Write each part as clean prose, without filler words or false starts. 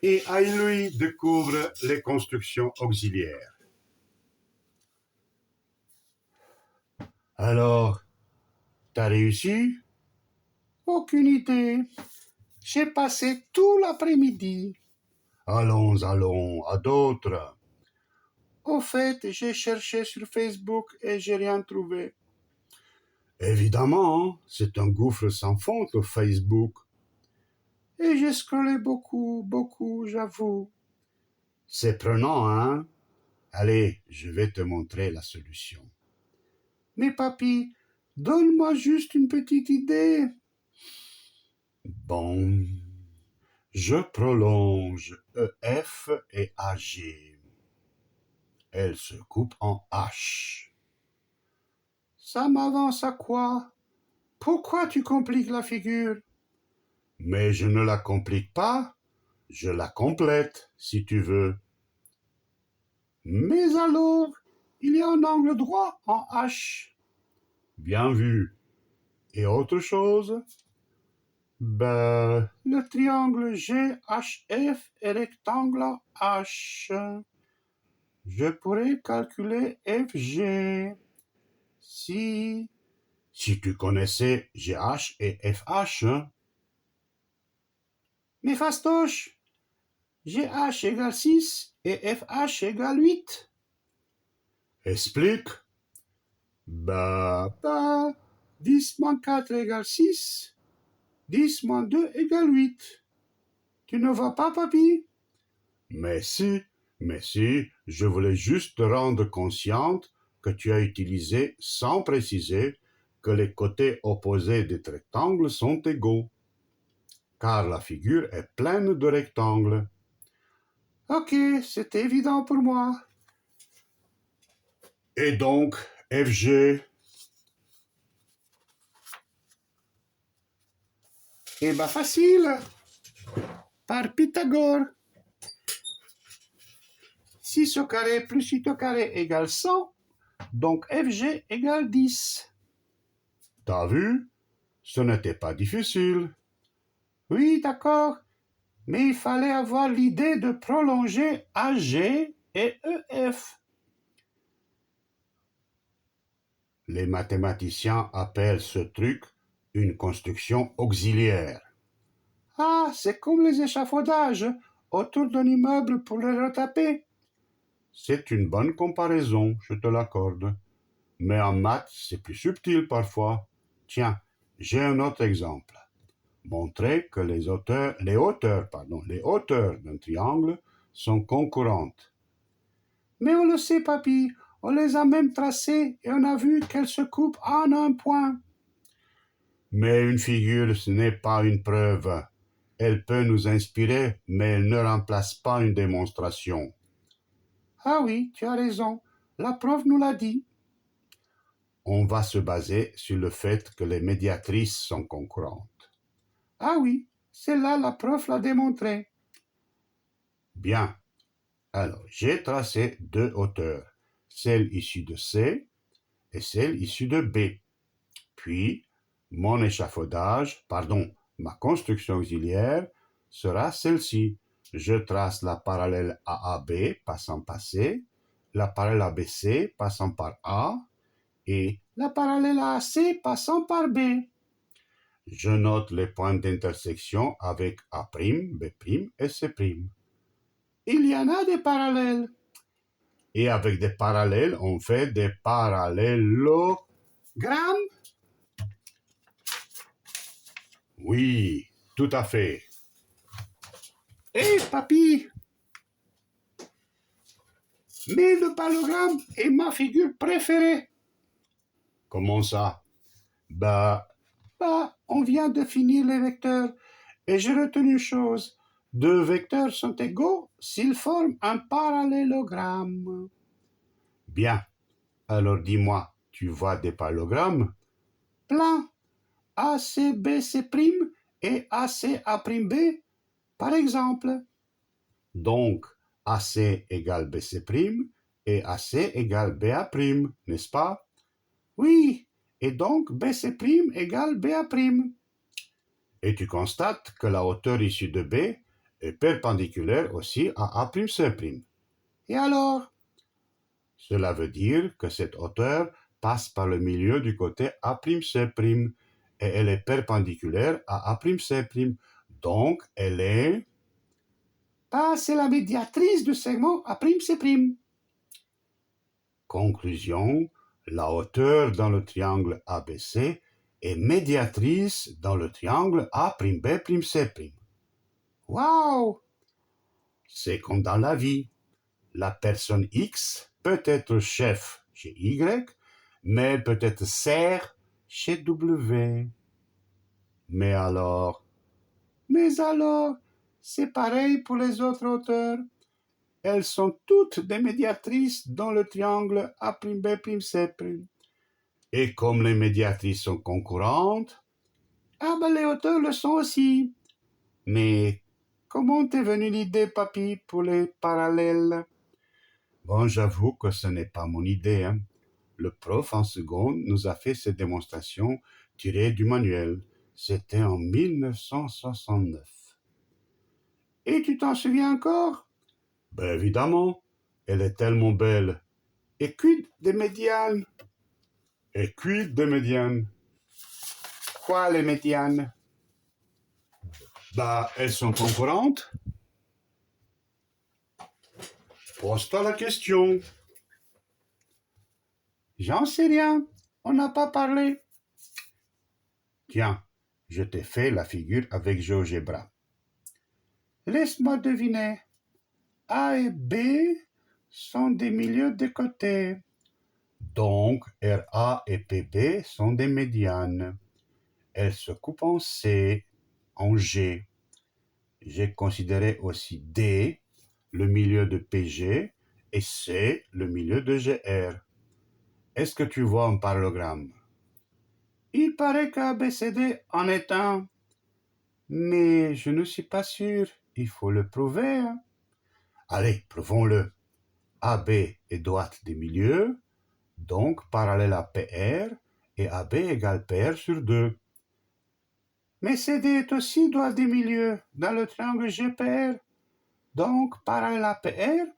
et lui découvre les constructions auxiliaires. Alors, t'as réussi? Aucune idée. J'ai passé tout l'après-midi. Allons, à d'autres. Au fait, j'ai cherché sur Facebook et j'ai rien trouvé. Évidemment, c'est un gouffre sans fond, le Facebook. Et j'ai scrollé beaucoup, j'avoue. C'est prenant, hein? Allez, je vais te montrer la solution. Mais papy, donne-moi juste une petite idée. Bon, je prolonge EF et AG. Elle se coupe en H. Ça m'avance à quoi? Pourquoi tu compliques la figure? Mais je ne la complique pas, je la complète, si tu veux. Mais alors, il y a un angle droit en H. Bien vu. Et autre chose? Ben, Le triangle GHF est rectangle H. Je pourrais calculer FG. Si tu connaissais GH et FH, hein? Mais fastoche, GH égale 6 et FH égale 8. Explique. Bah, 10 moins 4 égale 6. 10 moins 2 égale 8. Tu ne vois pas, papy? mais si, je voulais juste te rendre consciente que tu as utilisé sans préciser que les côtés opposés des rectangles sont égaux, car la figure est pleine de rectangles. Ok, c'est évident pour moi. Et donc, FG, Eh ben facile. Par Pythagore. 6 au carré plus 8 au carré égale 100. Donc FG égale 10. t'as vu? Ce n'était pas difficile. Oui, d'accord. Mais il fallait avoir l'idée de prolonger AG et EF. Les mathématiciens appellent ce truc une construction auxiliaire. Ah, c'est comme les échafaudages autour d'un immeuble pour le retaper. C'est une bonne comparaison, je te l'accorde. Mais en maths, c'est plus subtil parfois. Tiens, j'ai un autre exemple. Montrer que les hauteurs d'un triangle sont concurrentes. Mais on le sait, papy, on les a même tracées et on a vu qu'elles se coupent en un point. Mais une figure, ce n'est pas une preuve. Elle peut nous inspirer, mais elle ne remplace pas une démonstration. Ah oui, tu as raison, la prof nous l'a dit. On va se baser sur le fait que les médiatrices sont concurrentes. Ah oui, celle-là, la prof l'a démontré. Bien. Alors, j'ai tracé deux hauteurs, celle issue de C et celle issue de B. Puis, ma construction auxiliaire sera celle-ci. Je trace la parallèle AAB passant par C, la parallèle ABC passant par A et La parallèle AC passant par B. je note les points d'intersection avec A', B' et C'. Il y en a des parallèles. Et avec des parallèles, on fait des parallélogrammes. Oui, tout à fait. Hé, papy! Mais le parallélogramme est ma figure préférée. Comment ça? Bah, On vient de finir les vecteurs et j'ai retenu une chose. Deux vecteurs sont égaux s'ils forment un parallélogramme. bien. Alors dis-moi, tu vois des parallélogrammes? Plein. ACBC' et ACA'B, par exemple. Donc, AC égale BC' et AC égale BA', n'est-ce pas? Oui, et donc BC' égale BA'. Et tu constates que la hauteur issue de B est perpendiculaire aussi à A'C'. Et alors? Cela veut dire que cette hauteur passe par le milieu du côté A'C', et elle est perpendiculaire à A'C'. Donc, elle est... Ah, c'est la médiatrice du segment A'C'. Conclusion, la hauteur dans le triangle ABC est médiatrice dans le triangle A'B'C'. Waouh! C'est comme dans la vie. La personne X peut être chef chez Y, mais elle peut être serf chez W. Mais alors, c'est pareil pour les autres hauteurs. elles sont toutes des médiatrices dans le triangle A'B'C'. Et comme les médiatrices sont concurrentes, Les hauteurs le sont aussi. mais Comment t'est venue l'idée, papy, pour les parallèles? bon, j'avoue que ce n'est pas mon idée, hein. Le prof en seconde nous a fait cette démonstration tirée du manuel. C'était en 1969. Et tu t'en souviens encore? Ben évidemment, elle est tellement belle. Et quid des médianes? Et quid des médianes? Quoi, les médianes? Bah, elles sont concurrentes. Pose-toi la question. J'en sais rien. On n'a pas parlé. Tiens, je t'ai fait la figure avec GeoGebra. Laisse-moi deviner. A et B sont des milieux de côté. Donc, RA et PB sont des médianes. Elles se coupent en C, en G. J'ai considéré aussi D, le milieu de PG, et C, le milieu de GR. Est-ce que tu vois un parallélogramme? Il paraît qu'ABCD en est un. Mais je ne suis pas sûr. Il faut le prouver. Hein. Allez, prouvons-le. AB est droite des milieux, donc parallèle à PR, et AB égale PR sur 2. Mais CD est aussi droite des milieux dans le triangle GPR. Donc, parallèle à PR,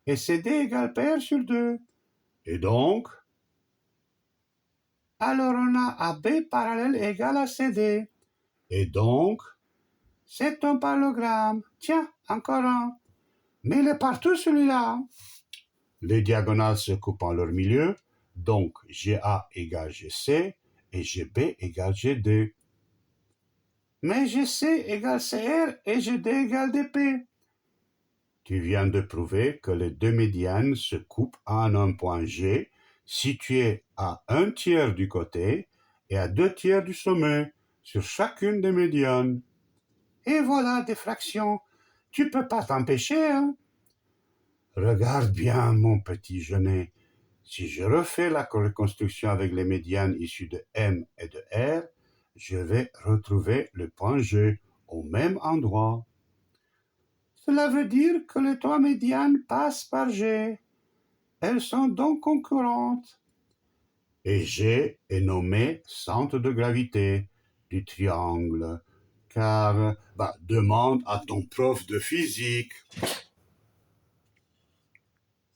et CD égale PR sur 2. Et donc? Alors on a AB parallèle égale à CD. Et donc? C'est un parallélogramme. Tiens, encore un. Mais il est partout celui-là. Les diagonales se coupent en leur milieu, donc GA égale GC et GB égale GD. Mais GC égale CR et GD égale DP. Tu viens de prouver que les deux médianes se coupent en un point G situé à 1/3 du côté et à 2/3 du sommet sur chacune des médianes. Et voilà des fractions. Tu peux pas t'empêcher, hein? Regarde bien, mon petit Genet. Si je refais la reconstruction avec les médianes issues de M et de R, je vais retrouver le point G au même endroit. Cela veut dire que les trois médianes passent par G. Elles sont donc concurrentes. Et G est nommé centre de gravité du triangle, car demande à ton prof de physique.